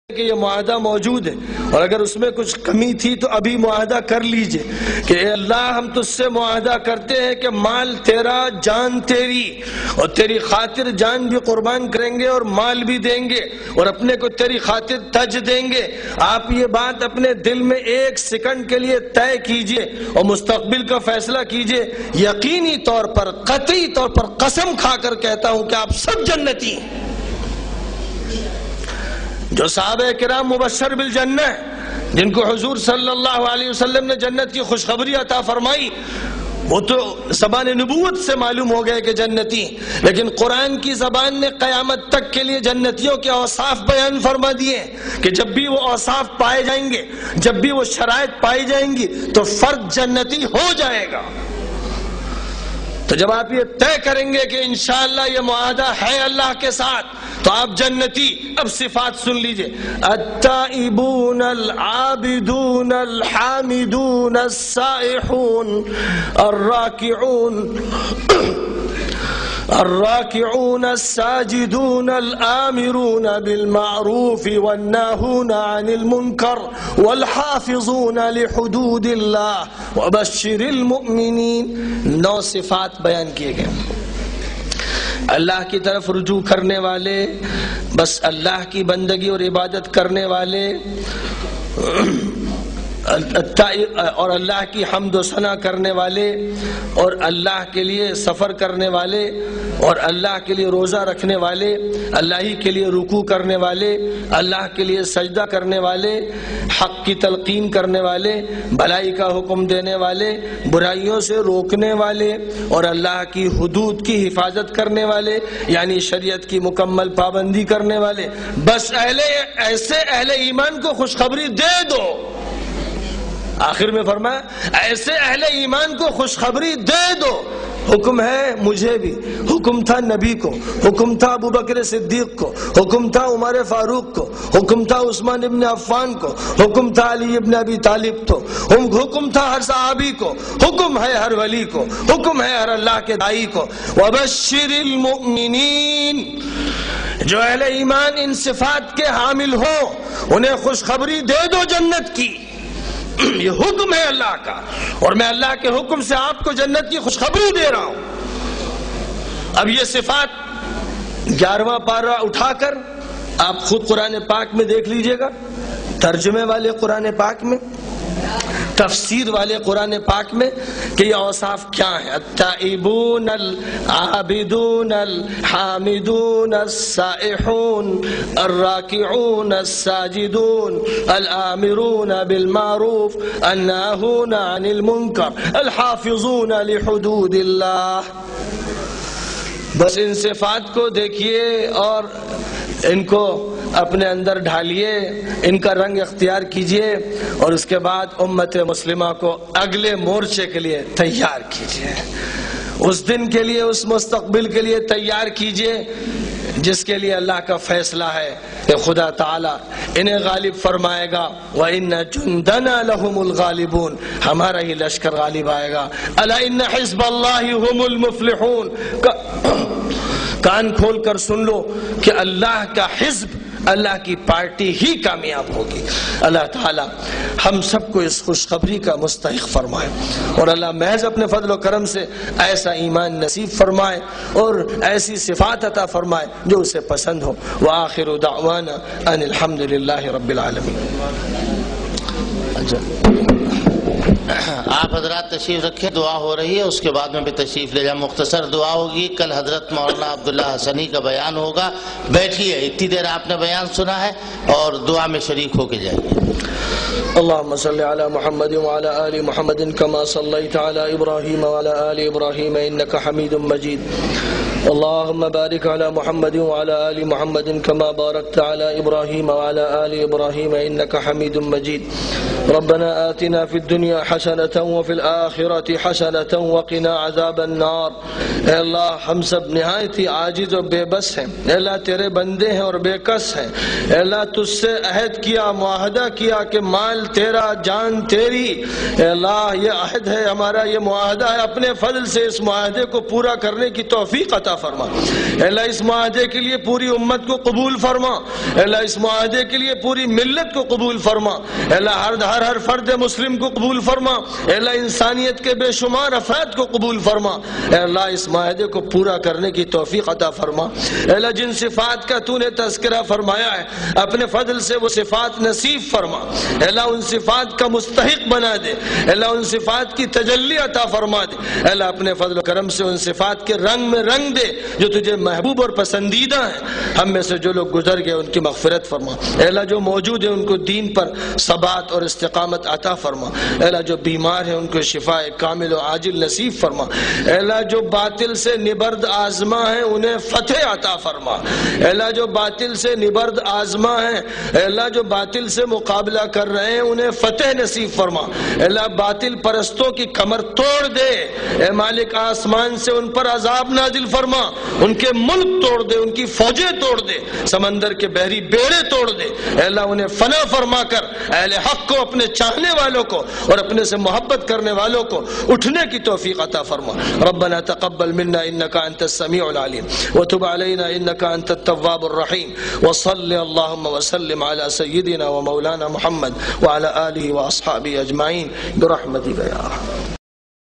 کہ یہ معاہدہ موجود ہے اور اگر اس میں کچھ کمی تھی تو ابھی معاہدہ کر لیجئے کہ اے اللہ ہم تجھ سے معاہدہ کرتے ہیں کہ مال تیرا، جان تیری، اور تیری خاطر جان بھی قربان کریں گے اور مال بھی دیں گے اور اپنے کو تیری خاطر تج دیں گے۔ آپ یہ بات اپنے دل میں ایک سیکنڈ کے لیے طے کیجئے اور مستقبل کا فیصلہ کیجئے۔ یقینی طور پر، قطعی طور پر قسم کھا کر کہتا ہوں کہ آپ سب جنتی ہیں۔ جو صحابہ کرام مبشر بالجنہ جن کو حضور صلی اللہ علیہ وسلم نے جنت کی خوشخبری عطا فرمائی، وہ تو زبان نبوت سے معلوم ہو گئے کہ جنتی، لیکن قرآن کی زبان نے قیامت تک کے لیے جنتیوں کے اوصاف بیان فرما دیے کہ جب بھی وہ اوصاف پائے جائیں گے، جب بھی وہ شرائط پائی جائیں گی تو فرد جنتی ہو جائے گا۔ تو جب آپ یہ طے کریں گے کہ انشاءاللہ یہ معاہدہ ہے اللہ کے ساتھ تو آپ جنتی۔ اب صفات سن لیجئے: التائبون العابدون الحامدون السائحون الراكعون الساجدون الآمرون بالمعروف والناهون عن المنكر والحافظون لحدود الله وبشر المؤمنين۔ 9 صفات بیان کیے گئے۔ اللہ کی طرف رجوع کرنے والے، بس اللہ کی بندگی اور عبادت کرنے والے، اور اللہ کی حمد و ثنا کرنے والے، اور اللہ کے لیے سفر کرنے والے، اور اللہ کے لیے روزہ رکھنے والے، اللہ ہی کے لیے رکوع کرنے والے، اللہ کے لیے سجدہ کرنے والے، حق کی تلقین کرنے والے، بھلائی کا حکم دینے والے، برائیوں سے روکنے والے، اور اللہ کی حدود کی حفاظت کرنے والے، یعنی شریعت کی مکمل پابندی کرنے والے۔ بس ایسے اہل ایمان کو خوشخبری دے دو۔ آخر میں فرمایا ایسے اہل ایمان کو خوشخبری دے دو۔ حکم ہے مجھے بھی، حکم تھا نبی کو، حکم تھا ابو بکر صدیق کو، حکم تھا عمر فاروق کو، حکم تھا عثمان ابن عفان کو، حکم تھا علی ابن ابی طالب کو، حکم تھا ہر صحابی کو، حکم ہے ہر ولی کو، حکم ہے ہر اللہ کے دائی کو۔ وبشر المؤمنین، جو اہل ایمان ان صفات کے حامل ہوں انہیں خوشخبری دے دو جنت کی۔ یہ حکم ہے اللہ کا اور میں اللہ کے حکم سے آپ کو جنت کی خوشخبری دے رہا ہوں۔ اب یہ صفات 11واں پارہ اٹھا کر آپ خود قرآن پاک میں دیکھ لیجئے گا، ترجمے والے قرآن پاک میں، تفسیر والے قرآن پاک میں کہ یہ اوصاف کیا ہیں۔ التائبون العابدون الحامدون السائحون الراکعون الساجدون الآمرون بالمعروف الناهون عن المنکر الحافظون لحدود اللہ۔ بس ان صفات کو دیکھیے اور ان کو اپنے اندر ڈھالیے، ان کا رنگ اختیار کیجئے اور اس کے بعد امت مسلمہ کو اگلے مورچے کے لیے تیار کیجئے، اس دن کے لیے، اس مستقبل کے لیے تیار کیجئے جس کے لیے اللہ کا فیصلہ ہے کہ خدا تعالیٰ انہیں غالب فرمائے گا۔ وَإِنَّ جُنْدَنَا لَهُمُ الْغَالِبُونَ، ہمارا ہی لشکر غالب آئے گا۔ أَلَا إِنَّ حِزْبَ اللَّهِ هُمُ الْمُفْلِحُونَ، کان کھول کر سن لو کہ اللہ کا حزب، اللہ کی پارٹی ہی کامیاب ہوگی۔ اللہ تعالی ہم سب کو اس خوشخبری کا مستحق فرمائے اور اللہ محض اپنے فضل و کرم سے ایسا ایمان نصیب فرمائے اور ایسی صفات عطا فرمائے جو اسے پسند ہو۔ وآخر دعوانا ان الحمد للہ رب العالمین۔ آپ حضرات تشریف رکھیں، دعا ہو رہی ہے، اس کے بعد میں بھی تشریف لے جائیں۔ مختصر دعا ہوگی، کل حضرت مولانا عبداللہ حسنی کا بیان ہوگا۔ بیٹھیے، اتنی دیر آپ نے بیان سنا ہے اور دعا میں شریک ہو کے جائیے۔ اللهم صل على محمد وعلى آل محمد كما صليت على إبراهيم وعلى آل إبراهيم إنك حميد مجيد۔ اللهم بارك على محمد وعلى آل محمد كما باركت على إبراهيم وعلى آل إبراهيم إنك حميد مجيد۔ ربنا آتنا في الدنيا حسنة وفي الآخرة حسنة وقنا عذاب النار۔ اے اللہ ہم سب نہایت ہی عاجز اور بے بس ہیں، اے اللہ تیرے بندے ہیں اور بے کس ہیں، اے اللہ تجھ سے عہد کیا، معاہدہ کیا کہ مال تیرا، جان تیری، اے اللہ یہ عہد ہے ہمارا، یہ معاہدہ ہے، اپنے فضل سے اس معاہدے کو پورا کرنے کی توفیق عطا عطا فرما. اے اللہ اس معاہدے کے لیے پوری امت کو قبول فرما. اے اللہ اس معاہدے کے لیے پوری ملت کو قبول فرما. اے اللہ ہر فرد مسلم کو قبول فرما. اے اللہ انسانیت کے بے شمار افراد کو قبول فرما. اے اللہ اس معاہدے کو پورا کرنے کی توفیق عطا فرما. اے اللہ جن صفات کا تو نے تذکرہ فرمایا ہے اپنے فضل سے وہ صفات نصیب فرما. اے اللہ ان صفات کا مستحق بنا دے. اے اللہ ان صفات کی تجلی عطا فرما دے. اے اللہ اپنے فضل و کرم سے ان صفات کے رنگ میں رنگ دے جو تجھے محبوب اور پسندیدہ ہیں. ہم میں سے جو لوگ گزر گئے ان کی مغفرت فرما. اے اللہ جو موجود ہیں ان کو دین پر ثبات اور استقامت عطا فرما. اے اللہ جو بیمار ہیں ان کو شفاء کامل و عاجل نصیب فرما. اے اللہ جو باطل سے نبرد آزما ہیں انہیں فتح عطا فرما. اے اللہ جو باطل سے نبرد آزما ہیں اے اللہ جو باطل سے مقابلہ کر رہے ہیں انہیں فتح نصیب فرما. اے اللہ باطل پرستوں کی کمر توڑ دے. اے مالک آسمان سے ان پر عذاب نازل فرما. ان کے ملک توڑ دے, ان کی فوجیں توڑ دے, سمندر کے بحری بیڑے توڑ دے. اے اللہ انہیں فنا فرما کر اہل حق کو, اپنے چاہنے والوں کو اور اپنے سے محبت کرنے والوں کو اٹھنے کی توفیق عطا فرما. ربنا تقبل منا انك انت السميع العليم وتب علينا انك انت التواب الرحيم وصل اللهم وسلم على سيدنا ومولانا محمد وعلى آله واصحابه اجمعين برحمتك يا ارحم.